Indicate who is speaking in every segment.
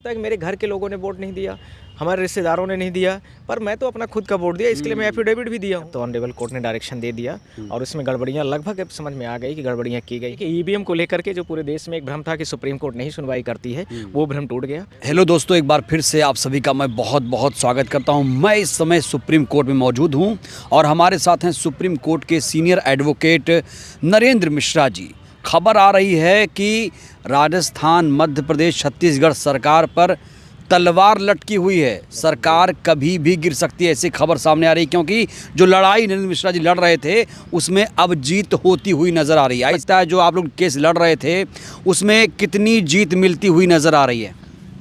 Speaker 1: कहता है कि मेरे घर के लोगों ने वोट नहीं दिया, हमारे रिश्तेदारों ने नहीं दिया, पर मैं तो अपना खुद का वोट दिया, इसके लिए मैं एफिडेविट भी दिया हूँ। तो ऑनरेबल कोर्ट ने डायरेक्शन दे दिया और उसमें गड़बड़ियाँ लगभग अब समझ में आ गई कि गड़बड़ियाँ की गई कि ईवीएम को लेकर के जो पूरे देश में एक भ्रम था कि सुप्रीम कोर्ट नहीं सुनवाई करती है, वो भ्रम टूट गया।
Speaker 2: हेलो दोस्तों, एक बार फिर से आप सभी का मैं बहुत बहुत स्वागत करता हूं। मैं इस समय सुप्रीम कोर्ट में मौजूद हूं और हमारे साथ हैं सुप्रीम कोर्ट के सीनियर एडवोकेट नरेंद्र मिश्रा जी। खबर आ रही है कि राजस्थान, मध्य प्रदेश, छत्तीसगढ़ सरकार पर तलवार लटकी हुई है। सरकार कभी भी गिर सकती है, ऐसी खबर सामने आ रही है, क्योंकि जो लड़ाई नरेंद्र मिश्रा जी लड़ रहे थे उसमें अब जीत होती हुई नज़र आ रही है। ऐसा जो आप लोग केस लड़ रहे थे उसमें कितनी जीत मिलती हुई नज़र आ रही है?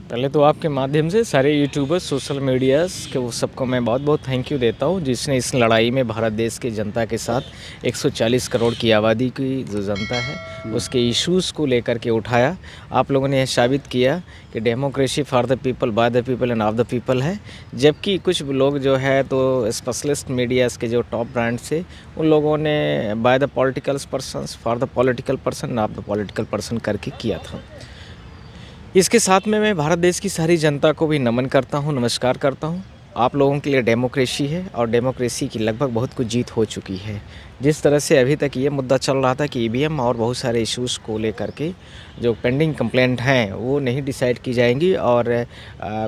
Speaker 1: पहले तो आपके माध्यम से सारे यूट्यूबर्स, सोशल मीडियाज़ के वो सबको मैं बहुत बहुत थैंक यू देता हूँ, जिसने इस लड़ाई में भारत देश की जनता के साथ 140 करोड़ की आबादी की जो जनता है उसके इश्यूज़ को लेकर के उठाया। आप लोगों ने यह साबित किया कि democracy for the people, by the people end of the people है। जबकि कुछ लोग जो है तो स्पेशलिस्ट मीडियाज़ के जो टॉप ब्रांड से उन लोगों ने by the political persons, for the political person, of the political person करके किया था। इसके साथ में मैं भारत देश की सारी जनता को भी नमन करता हूं, नमस्कार करता हूं। आप लोगों के लिए डेमोक्रेसी है और डेमोक्रेसी की लगभग बहुत कुछ जीत हो चुकी है। जिस तरह से अभी तक ये मुद्दा चल रहा था कि ईवीएम और बहुत सारे इश्यूज़ को लेकर के जो पेंडिंग कंप्लेंट हैं वो नहीं डिसाइड की जाएंगी और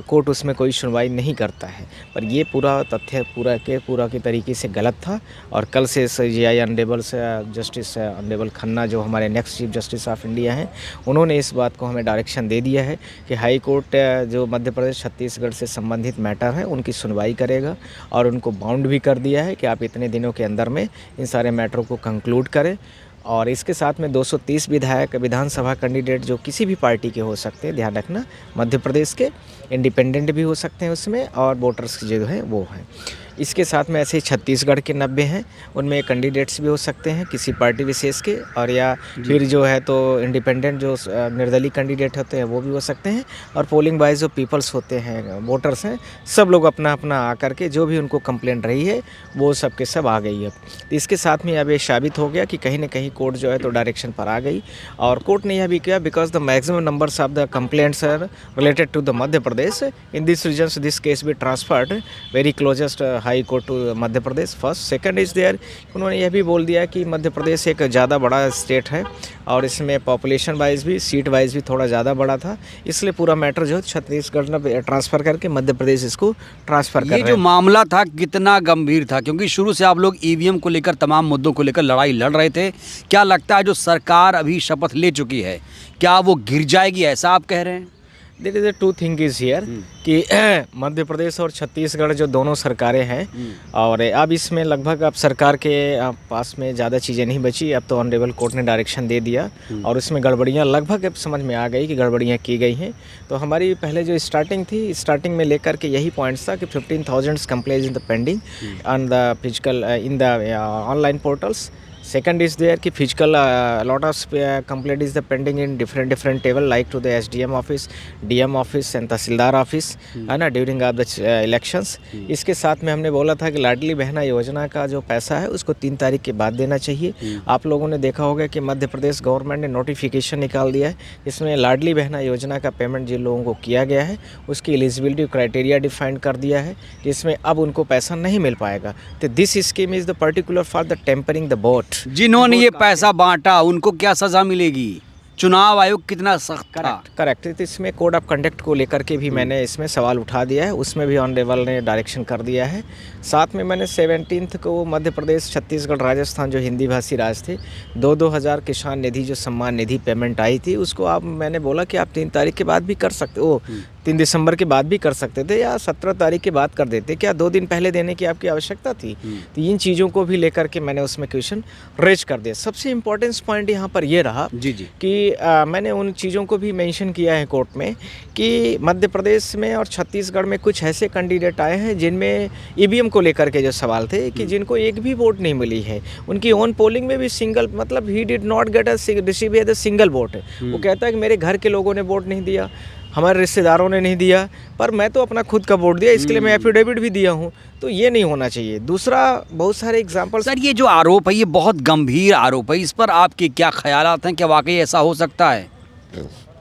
Speaker 1: कोर्ट उसमें कोई सुनवाई नहीं करता है, पर ये पूरा तथ्य पूरा के तरीके से गलत था। और कल से CJI honourable justice honourable Khanna जो हमारे next chief justice of India हैं, उन्होंने इस बात को हमें डायरेक्शन दे दिया है कि हाई कोर्ट जो मध्य प्रदेश, छत्तीसगढ़ से संबंधित मैटर हैं उनकी सुनवाई करेगा और उनको बाउंड भी कर दिया है कि आप इतने दिनों के अंदर में इन सारे मैटरों को कंक्लूड करें। और इसके साथ में 230 विधायक विधानसभा कैंडिडेट जो किसी भी पार्टी के हो सकते हैं, ध्यान रखना, मध्य प्रदेश के इंडिपेंडेंट भी हो सकते हैं उसमें, और वोटर्स जो हैं वो हैं। इसके साथ में ऐसे ही छत्तीसगढ़ के 90 हैं, उनमें कैंडिडेट्स भी हो सकते हैं किसी पार्टी विशेष के, और या फिर जो है तो इंडिपेंडेंट जो निर्दलीय कैंडिडेट होते हैं वो भी हो सकते हैं। और पोलिंग वाइज जो पीपल्स होते हैं, वोटर्स हैं, सब लोग अपना अपना आकर के जो भी उनको कंप्लेंट रही है वो सब के सब आ गई है। तो इसके साथ में अब ये साबित हो गया कि कहीं ना कहीं कोर्ट जो है तो डायरेक्शन पर आ गई और कोर्ट ने यह भी किया because the maximum numbers of the complaints are related to the Madhya Pradesh. In this reasons this case be transferred very closest high court to Madhya Pradesh. First second is there, उन्होंने यह भी बोल दिया कि मध्य प्रदेश एक ज़्यादा बड़ा स्टेट है और इसमें पॉपुलेशन वाइज भी, सीट वाइज भी थोड़ा ज़्यादा बड़ा था, इसलिए पूरा मैटर जो छत्तीसगढ़ ने ट्रांसफ़र करके मध्य प्रदेश इसको ट्रांसफ़र कर रहे हैं।
Speaker 2: ये जो मामला था कितना गंभीर था, क्योंकि शुरू से आप लोग ईवीएम को लेकर, तमाम मुद्दों को लेकर लड़ाई लड़ रहे थे। क्या लगता है जो सरकार अभी शपथ ले चुकी है, क्या वो गिर जाएगी, ऐसा आप कह रहे हैं?
Speaker 1: There is two thing is here कि मध्य प्रदेश और छत्तीसगढ़ जो दोनों सरकारें हैं और अब इसमें लगभग अब सरकार के पास में ज़्यादा चीज़ें नहीं बची। अब तो ऑनरेबल कोर्ट ने डायरेक्शन दे दिया और उसमें गड़बड़ियाँ लगभग अब समझ में आ गई कि गड़बड़ियाँ की गई हैं। तो हमारी पहले जो स्टार्टिंग थी, स्टार्टिंग में लेकर के यही पॉइंट्स था कि 15,000 complaints in the pending on the physical in the online portals. Second is there कि physical lot of complaint is the pending in different table like to the SDM office, DM office and tehsildar office है ना, during of the elections. इसके साथ में हमने बोला था कि लाडली बहना योजना का जो पैसा है उसको 3 तारीख के बाद देना चाहिए। आप लोगों ने देखा होगा कि मध्य प्रदेश गवर्नमेंट ने नोटिफिकेशन निकाल दिया है, इसमें लाडली बहना योजना का पेमेंट जिन लोगों को किया गया है उसकी एलिजिबिलिटी क्राइटेरिया डिफाइन कर दिया है, जिसमें अब उनको पैसा नहीं मिल पाएगा। तो this scheme is the particular for the tampering the vote.
Speaker 2: जिन्होंने ये पैसा बांटा उनको क्या सजा मिलेगी? चुनाव आयोग कितना सख्त था?
Speaker 1: करेक्ट। तो इसमें कोड ऑफ कंडक्ट को लेकर के भी मैंने इसमें सवाल उठा दिया है, उसमें भी ऑनरेबल ने डायरेक्शन कर दिया है। साथ में मैंने 17 को मध्य प्रदेश, छत्तीसगढ़, राजस्थान जो हिंदी भाषी राज्य थे, 2-2 हज़ार किसान निधि जो सम्मान निधि पेमेंट आई थी उसको आप, मैंने बोला कि आप 3 तारीख के बाद भी कर सकते हो, 3 दिसंबर के बाद भी कर सकते थे या 17 तारीख के बाद कर देते, क्या 2 दिन पहले देने की आपकी आवश्यकता थी? तो इन चीज़ों को भी लेकर के मैंने उसमें क्वेश्चन रेज कर दिया। सबसे इम्पोर्टेंट पॉइंट यहाँ पर ये रहा कि मैंने उन चीज़ों को भी मेंशन किया है कोर्ट में कि मध्य प्रदेश में और छत्तीसगढ़ में कुछ ऐसे कैंडिडेट आए हैं जिनमें ईवीएम को लेकर के जो सवाल थे कि जिनको एक भी वोट नहीं मिली है, उनकी ओन पोलिंग में भी सिंगल, मतलब he did not gate receive a single vote. वो कहता है कि मेरे घर के लोगों ने वोट नहीं दिया, हमारे रिश्तेदारों ने नहीं दिया, पर मैं तो अपना खुद का वोट दिया, इसके लिए मैं एफिडेविट भी दिया हूँ। तो ये नहीं होना चाहिए। दूसरा, बहुत सारे एग्जाम्पल।
Speaker 2: सर, ये जो आरोप है ये बहुत गंभीर आरोप है, इस पर आपके क्या ख्यालात हैं? क्या वाकई ऐसा हो सकता है?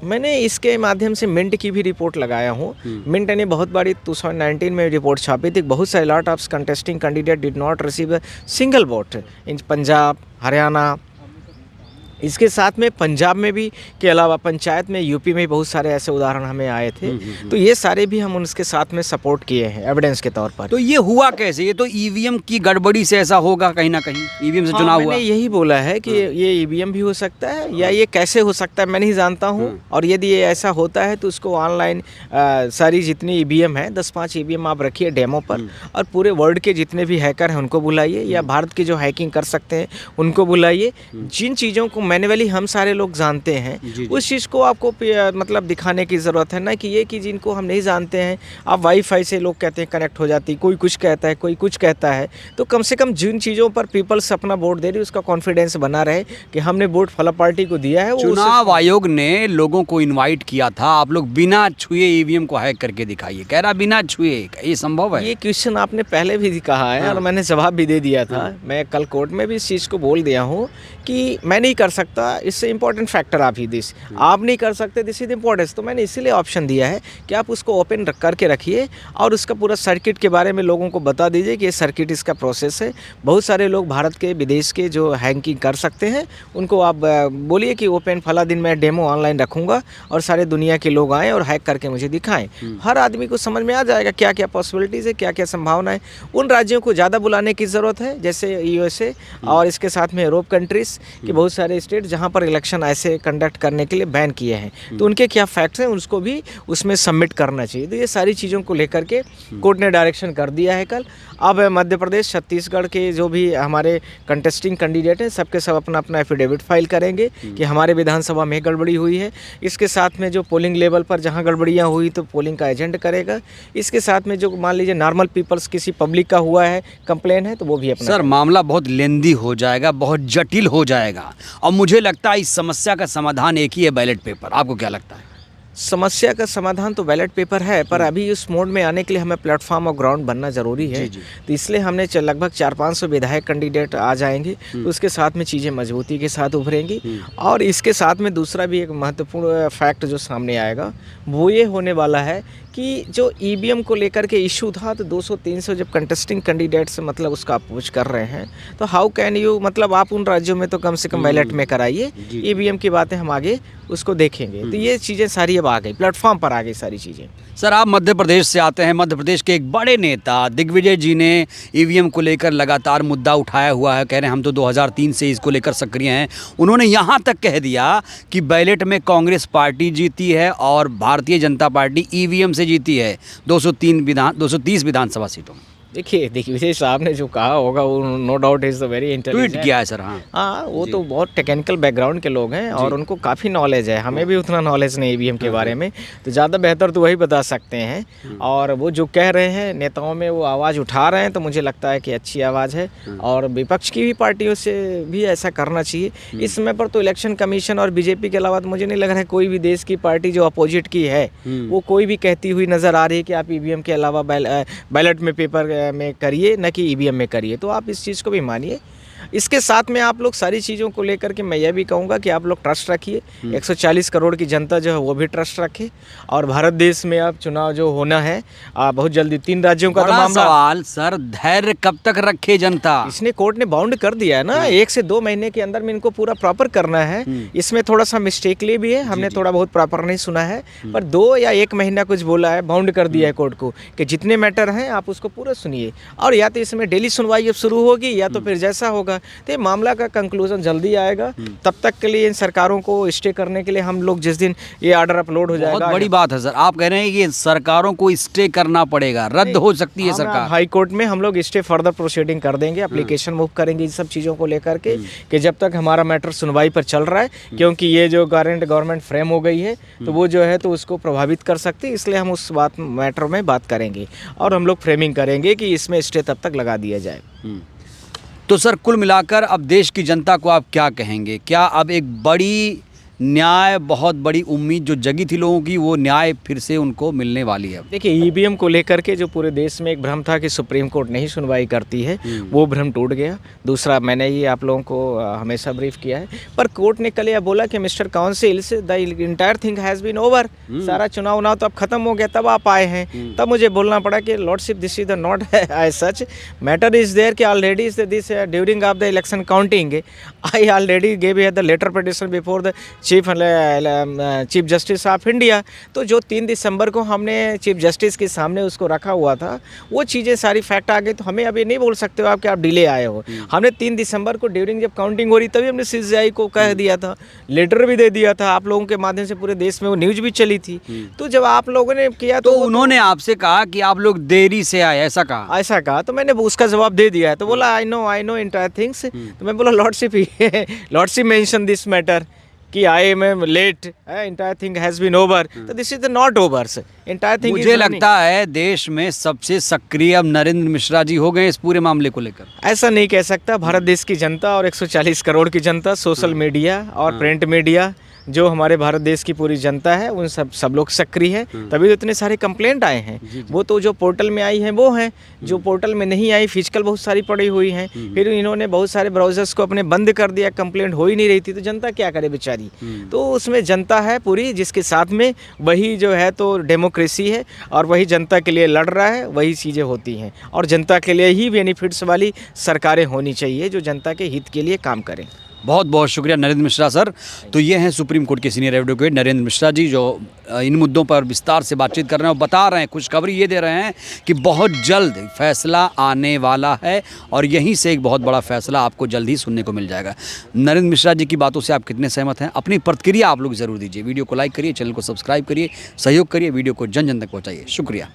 Speaker 1: मैंने इसके माध्यम से मिंट की भी रिपोर्ट लगाया हूँ। मिंट ने बहुत बड़ी 2019 में रिपोर्ट छापी थी। बहुत सारे lot of contesting candidate did not receive a single vote in Punjab, Haryana. इसके साथ में पंजाब में भी के अलावा पंचायत में यूपी में बहुत सारे ऐसे उदाहरण हमें आए थे। तो ये सारे भी हम उनके साथ में सपोर्ट किए हैं एविडेंस के तौर पर।
Speaker 2: तो ये हुआ कैसे? ये तो ईवीएम की गड़बड़ी से ऐसा होगा कहीं ना कहीं, ईवीएम से चुनाव हुआ।
Speaker 1: मैंने यही बोला है कि ये ईवीएम भी हो सकता है या ये कैसे हो सकता है मैं नहीं जानता हूँ। और यदि ये ऐसा होता है तो उसको ऑनलाइन सारी जितनी ईवीएम है 10-5 ईवीएम आप रखिए डेमो पर, और पूरे वर्ल्ड के जितने भी हैकर हैं उनको बुलाइए, या भारत के जो हैकिंग कर सकते हैं उनको बुलाइए। जिन चीज़ों को मैन्युअली हम सारे लोग जानते हैं उस चीज़ को आपको मतलब दिखाने की ज़रूरत है ना, कि ये कि जिनको हम नहीं जानते हैं आप वाईफाई से लोग कहते हैं कनेक्ट हो जाती, कोई कुछ कहता है कोई कुछ कहता है। तो कम से कम जिन चीज़ों पर पीपल्स अपना वोट दे रही है उसका कॉन्फिडेंस बना रहे कि हमने वोट फला पार्टी को दिया है।
Speaker 2: चुनाव आयोग ने लोगों को इनवाइट किया था, आप लोग बिना छुए ईवीएम को हैक करके दिखाइए, कह रहा बिना छुए, ये संभव है?
Speaker 1: ये क्वेश्चन आपने पहले भी कहा है और मैंने जवाब भी दे दिया था। मैं कल कोर्ट में भी इस चीज़ को बोल दिया हूँ कि मैं नहीं कर सकता, इससे इंपॉर्टेंट फैक्टर आप ही दिस आप नहीं कर सकते, दिस इज इंपॉर्टेंस। तो मैंने इसीलिए ऑप्शन दिया है कि आप उसको ओपन करके रखिए और उसका पूरा सर्किट के बारे में लोगों को बता दीजिए कि ये सर्किट इसका प्रोसेस है। बहुत सारे लोग भारत के विदेश के जो हैकिंग कर सकते हैं उनको आप बोलिए कि ओपन फला दिन मैं डेमो ऑनलाइन रखूँगा और सारे दुनिया के लोग आएँ और हैक करके मुझे दिखाएँ। हर आदमी को समझ में आ जाएगा क्या क्या पॉसिबिलिटीज़ है, क्या क्या संभावना है। उन राज्यों को ज़्यादा बुलाने की ज़रूरत है जैसे यूएसए और इसके साथ में यूरोप कंट्रीज़ के बहुत सारे स्टेट जहाँ पर इलेक्शन ऐसे कंडक्ट करने के लिए बैन किए हैं। तो उनके क्या फैक्ट्स हैं उसको भी उसमें सबमिट करना चाहिए। तो ये सारी चीज़ों को लेकर के कोर्ट ने डायरेक्शन कर दिया है कल। अब मध्य प्रदेश, छत्तीसगढ़ के जो भी हमारे कंटेस्टिंग कैंडिडेट हैं सबके सब अपना अपना एफिडेविट फाइल करेंगे कि हमारे विधानसभा में गड़बड़ी हुई है। इसके साथ में जो पोलिंग लेवल पर जहाँ गड़बड़ियाँ हुई तो पोलिंग का एजेंट करेगा। इसके साथ में जो मान लीजिए नॉर्मल पीपल्स किसी पब्लिक का हुआ है कंप्लेन है तो वो भी अपना।
Speaker 2: सर मामला बहुत लेंदी हो जाएगा, बहुत जटिल हो जाएगा और मुझे लगता है इस समस्या का समाधान एक ही है, बैलेट पेपर। आपको क्या लगता है?
Speaker 1: समस्या का समाधान तो बैलेट पेपर है, पर अभी उस मोड में आने के लिए हमें प्लेटफॉर्म और ग्राउंड बनना ज़रूरी है। तो इसलिए हमने लगभग 400-500 विधायक कैंडिडेट आ जाएंगे तो उसके साथ में चीज़ें मजबूती के साथ उभरेंगी। और इसके साथ में दूसरा भी एक महत्वपूर्ण फैक्ट जो सामने आएगा वो ये होने वाला है कि जो ईवीएम को लेकर के इशू था तो 200-300 जब कंटेस्टिंग कैंडिडेट्स मतलब उसका अपोज कर रहे हैं तो हाउ कैन यू, मतलब आप उन राज्यों में तो कम से कम बैलेट में कराइए। ईवीएम की बातें हम आगे उसको देखेंगे। तो ये चीज़ें सारी अब आ गई, प्लेटफॉर्म पर आ गई सारी चीज़ें।
Speaker 2: सर आप मध्य प्रदेश से आते हैं, मध्य प्रदेश के एक बड़े नेता दिग्विजय जी ने ईवीएम को लेकर लगातार मुद्दा उठाया हुआ है, कह रहे हैं हम तो 2003 से इसको लेकर सक्रिय हैं। उन्होंने यहाँ तक कह दिया कि बैलेट में कांग्रेस पार्टी जीती है और भारतीय जनता पार्टी ईवीएम से जीती है 230 विधानसभा सीटों में।
Speaker 1: देखिए दिग्विजय साहब ने जो कहा होगा वो no doubt is very intelligent.
Speaker 2: Tweet किया है सर।
Speaker 1: हाँ वो तो बहुत टेक्निकल बैकग्राउंड के लोग हैं और उनको काफ़ी नॉलेज है। हमें भी उतना नॉलेज नहीं ईवीएम के बारे में, तो ज़्यादा बेहतर तो वही बता सकते हैं। और वो जो कह रहे हैं नेताओं में वो आवाज़ उठा रहे हैं तो मुझे लगता है कि अच्छी आवाज़ है और विपक्ष की भी पार्टियों से भी ऐसा करना चाहिए। इस समय पर तो इलेक्शन कमीशन और बीजेपी के अलावा तो मुझे नहीं लग रहा है कोई भी देश की पार्टी जो अपोजिट की है वो कोई भी कहती हुई नज़र आ रही है कि आप ईवीएम के अलावा बैलेट में पेपर में करिए न कि ईवीएम में करिए। तो आप इस चीज़ को भी मानिए। इसके साथ में आप लोग सारी चीज़ों को लेकर के मैं यह भी कहूँगा कि आप लोग ट्रस्ट रखिए। 140 करोड़ की जनता जो है वो भी ट्रस्ट रखे और भारत देश में अब चुनाव जो होना है बहुत जल्दी 3 राज्यों का तो मामला।
Speaker 2: सवाल सर, धैर्य कब तक रखे जनता? इसने
Speaker 1: कोर्ट ने बाउंड कर दिया है ना, 1 से 2 महीने के अंदर में इनको पूरा प्रॉपर करना है। इसमें थोड़ा सा मिस्टेकली भी है, हमने थोड़ा बहुत प्रॉपर नहीं सुना है, पर 2 या 1 महीना कुछ बोला है, बाउंड कर दिया है कोर्ट को कि जितने मैटर हैं आप उसको पूरा सुनिए। और या तो इसमें डेली सुनवाई अब शुरू होगी या तो फिर जैसा होगा तो मामला का कंक्लूजन जल्दी आएगा। तब तक के लिए इन सरकारों को स्टे करने के लिए हम लोग जिस दिन ये ऑर्डर अपलोड हो जाएगा।
Speaker 2: बहुत बड़ी बात है सर, आप कह रहे हैं कि सरकारों को स्टे करना पड़ेगा, रद्द हो सकती है सरकार।
Speaker 1: हाई कोर्ट में हम लोग स्टे फर्दर प्रोसीडिंग कर देंगे, एप्लीकेशन मूव करेंगे इन सब चीज़ों को लेकर के कि जब तक हमारा मैटर सुनवाई पर चल रहा है, क्योंकि ये जो गवर्नमेंट फ्रेम हो गई है तो वो जो है तो उसको प्रभावित कर सकती है। इसलिए हम उस मैटर में बात करेंगे और हम लोग फ्रेमिंग करेंगे कि इसमें स्टे तब तक लगा दिया जाए।
Speaker 2: तो सर कुल मिलाकर अब देश की जनता को आप क्या कहेंगे? क्या अब एक बड़ी न्याय, बहुत बड़ी उम्मीद जो जगी थी लोगों की, वो न्याय फिर से उनको मिलने वाली है।
Speaker 1: देखिए ईवीएम को लेकर के जो पूरे देश में एक भ्रम था कि सुप्रीम कोर्ट नहीं सुनवाई करती है, वो भ्रम टूट गया। दूसरा, मैंने ये आप लोगों को हमेशा ब्रीफ किया है, पर कोर्ट ने कल यह बोला कि mister counsels the entire thing has been over, सारा चुनाव तो अब खत्म हो गया, तब आप आए हैं। तब मुझे बोलना पड़ा कि lordship this is the not as such matter is there कि already is this during of the election counting I already gave the letter petition before the chief justice of India. तो जो 3 दिसंबर को हमने चीफ जस्टिस के सामने उसको रखा हुआ था, वो चीज़ें सारी फैक्ट आ गई, तो हमें अभी नहीं बोल सकते हो आप कि आप डिले आए हो। हमने 3 दिसंबर को ड्यूरिंग जब काउंटिंग हो रही तभी हमने सीजीआई को कह दिया था, लेटर भी दे दिया था, आप लोगों के माध्यम से पूरे देश में वो न्यूज़ भी चली थी। तो जब आप लोगों ने किया
Speaker 2: तो उन्होंने आपसे कहा कि आप लोग देरी से आए, ऐसा कहा?
Speaker 1: तो मैंने उसका जवाब दे दिया है। तो बोला आई नो इंटायर थिंग्स। तो मैं बोला लॉर्डशिप मेंशन दिस मैटर कि I am late, entire thing has been over, तो this is not over. Entire thing
Speaker 2: मुझे लगता है देश में सबसे सक्रिय अब नरेंद्र मिश्रा जी हो गए इस पूरे मामले को लेकर।
Speaker 1: ऐसा नहीं कह सकता। भारत देश की जनता और 140 करोड़ की जनता, सोशल मीडिया और प्रिंट मीडिया, जो हमारे भारत देश की पूरी जनता है, उन सब लोग सक्रिय है, तभी तो इतने सारे कंप्लेंट आए हैं। वो तो जो पोर्टल में आई हैं वो हैं, जो पोर्टल में नहीं आई फिजिकल बहुत सारी पड़ी हुई हैं। फिर इन्होंने बहुत सारे ब्राउजर्स को अपने बंद कर दिया, कंप्लेंट हो ही नहीं रही थी, तो जनता क्या करे बेचारी। तो उसमें जनता है पूरी, जिसके साथ में वही जो है तो डेमोक्रेसी है, और वही जनता के लिए लड़ रहा है, वही चीज़ें होती हैं, और जनता के लिए ही बेनिफिट्स वाली सरकारें होनी चाहिए जो जनता के हित के लिए काम करें।
Speaker 2: बहुत बहुत शुक्रिया नरेंद्र मिश्रा सर। तो ये हैं सुप्रीम कोर्ट के सीनियर एडवोकेट नरेंद्र मिश्रा जी, जो इन मुद्दों पर विस्तार से बातचीत कर रहे हैं और बता रहे हैं, खुशखबरी ये दे रहे हैं कि बहुत जल्द फैसला आने वाला है, और यहीं से एक बहुत बड़ा फैसला आपको जल्द ही सुनने को मिल जाएगा। नरेंद्र मिश्रा जी की बातों से आप कितने सहमत हैं? अपनी प्रतिक्रिया आप लोग ज़रूर दीजिए। वीडियो को लाइक करिए, चैनल को सब्सक्राइब करिए, सहयोग करिए, वीडियो को जन जन तक पहुँचाइए। शुक्रिया।